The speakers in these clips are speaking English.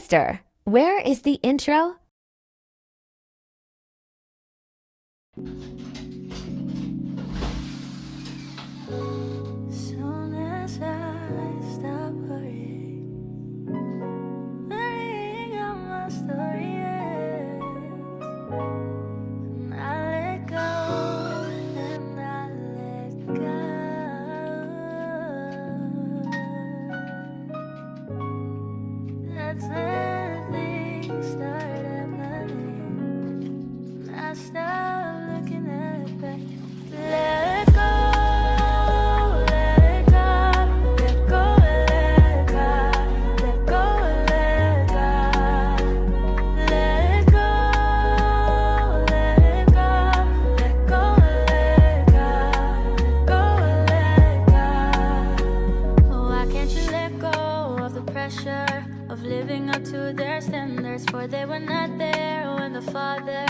Sister, where is the intro? Soon as I stop worrying, worrying on my story ends, and I let go, and I let go. That's when things start happening, and I start looking at it back. Let go. Living up to their standards, for they were not there when the Father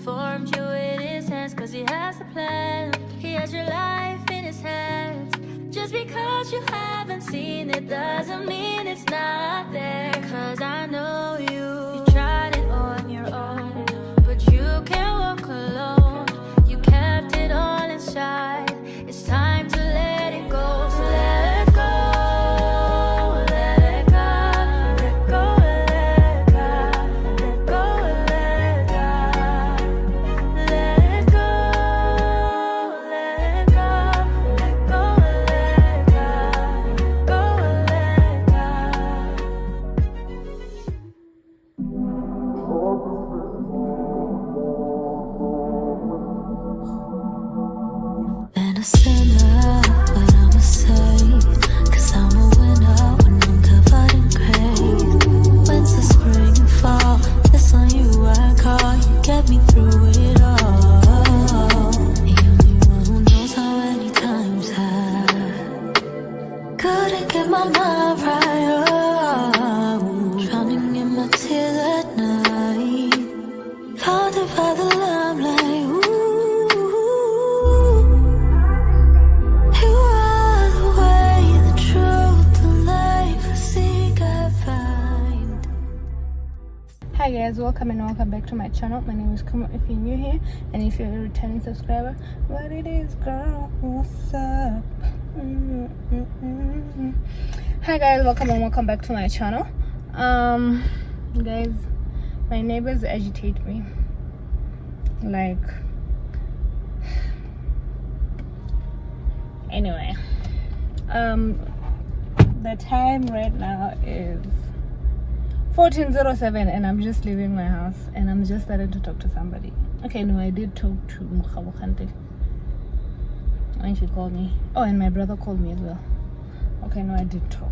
formed you in his hands. Cause he has a plan, he has your life in his hands. Just because you haven't seen it doesn't mean it's not there. Cause I know you tried it on your own, but you can't walk alone. You kept it all inside, it's time to let it go. So let it go. Hi guys, welcome back to my channel. My name is Kuma if you're new here, and if you're a returning subscriber, what it is, girl, what's up? Hi guys, welcome back to my channel. Guys, my neighbors agitate me like, anyway, the time right now is 14:07 and I'm just leaving my house and I'm just starting to talk to somebody. Okay, no, I did talk to Mukhabukante when she called me. Oh, and my brother called me as well. Okay, no, I did talk.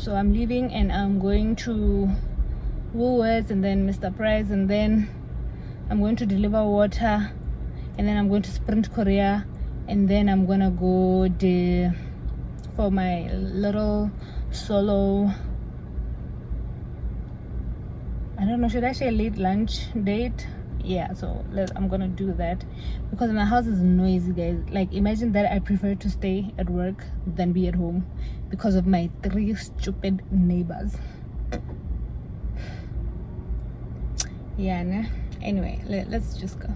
So I'm leaving and I'm going to Woolworths and then Mr. Price, and then I'm going to deliver water, and then I'm going to Sprint Korea, and then I'm gonna go for my little solo, I don't know, should I say late lunch date? Yeah, so I'm gonna do that because my house is noisy, guys. Like, imagine that I prefer to stay at work than be at home because of my 3 stupid neighbors. Yeah, nah. Anyway, let's just go.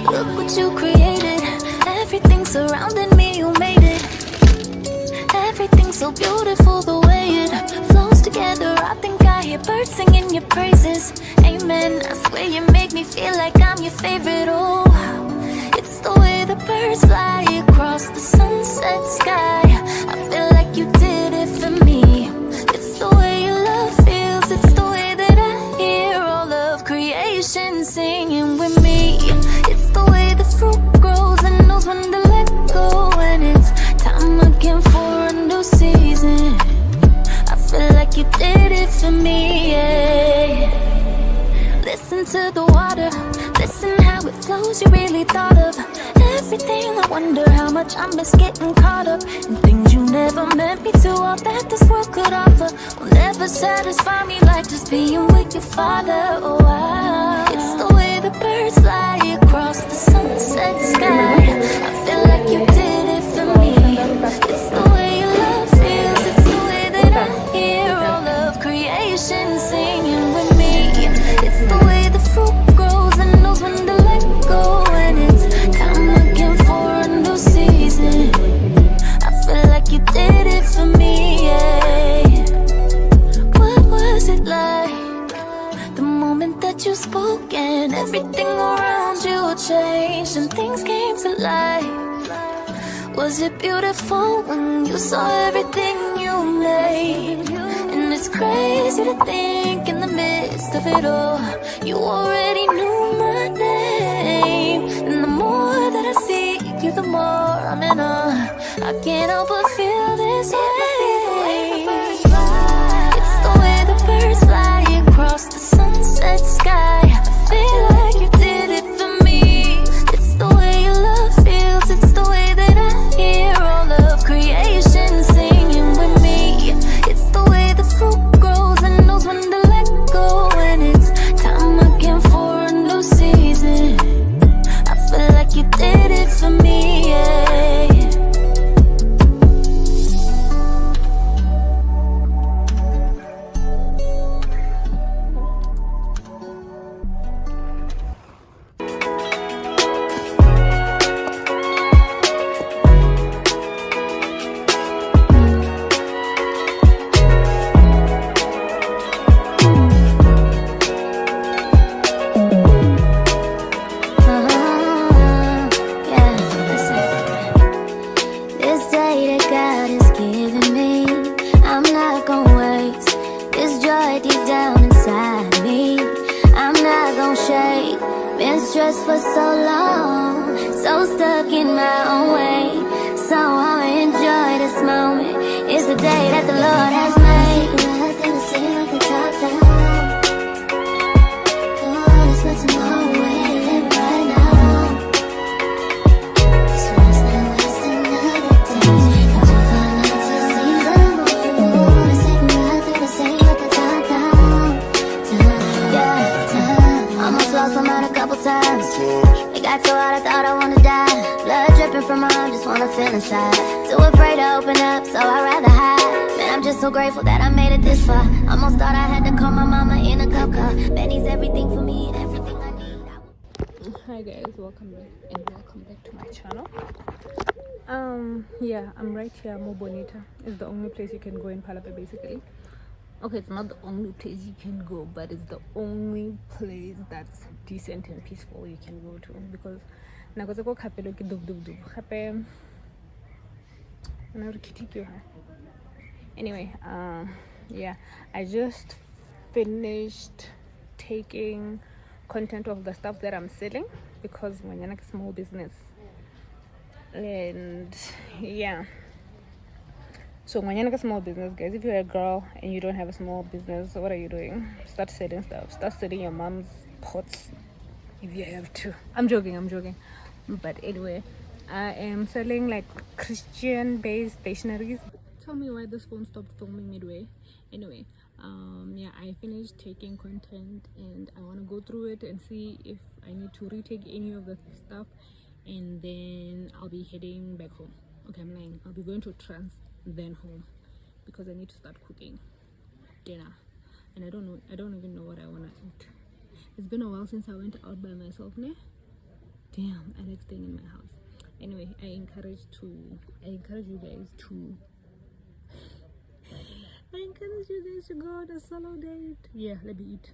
Look what you created. Everything surrounding me, you made it. Everything's so beautiful the way it flows together. I think I hear birds singing your praises. Amen. I swear you make me feel like I'm your favorite. Oh, it's the way the birds fly across the sunset sky. I feel like you did it for me. It's the way your love feels. It's the way that I hear all of creation singing with me. It's the way the fruit grows and knows when to let go. And it's time again for a new season. I feel like you did it for me, yeah. Listen to the water, listen how it flows. You really thought of everything. I wonder how much I miss getting caught up in things you never meant me to. All that this world could offer will never satisfy me like just being with your father. Oh, everything around you changed and things came to life. Was it beautiful when you saw everything you made? And it's crazy to think in the midst of it all, you already knew my name. And the more that I see you, the more I'm in awe. I can't help but feel this way. It's the way the birds fly across the sunset sky. I feel like you did it for me. It's the way your love feels. It's the way that I hear all of creation singing with me. It's the way the fruit grows and knows when to let go. And it's time again for a new season. I feel like you did it for me, yeah. Stressed for so long, so stuck in my own way. So I'ma enjoy this moment. It's the day that the Lord has made. Nothing to say like the top down. Oh, let's put tomorrow away and live right now. So let's not waste another day. Got to find out to season. Oh, let's take nothing to say like the top down. Yeah, almost lost my mind a couple times. It got so hot I thought I wanna die. Blood dripping from my arm, just wanna feel inside. Too afraid to open up, so I'd rather hide. Man, I'm just so grateful that I made it this far. Almost thought I had to call my mama in a cup car. Benny's everything for me and everything I need. Hi guys, welcome back to my channel. Yeah, I'm right here. Mo Bonita is the only place you can go in Palapa, basically. Okay, it's not the only place you can go, but it's the only place that's decent and peaceful you can go to, because anyway, yeah, I just finished taking content of the stuff that I'm selling, because when you're like a small business, and yeah. So when you're like a small business, guys, if you're a girl and you don't have a small business, what are you doing? Start selling stuff. Start selling your mom's pots if you have to. I'm joking. But anyway, I am selling like Christian-based stationeries. Tell me why this phone stopped filming midway. Anyway, yeah, I finished taking content and I want to go through it and see if I need to retake any of the stuff, and then I'll be heading back home. Okay, I'm lying. I'll be going to Trans, then home, because I need to start cooking dinner, and I don't even know what I want to eat. It's been a while since I went out by myself, ne? Damn, I like staying in my house. Anyway, I encourage you guys to go on a solo date. Yeah, let me eat.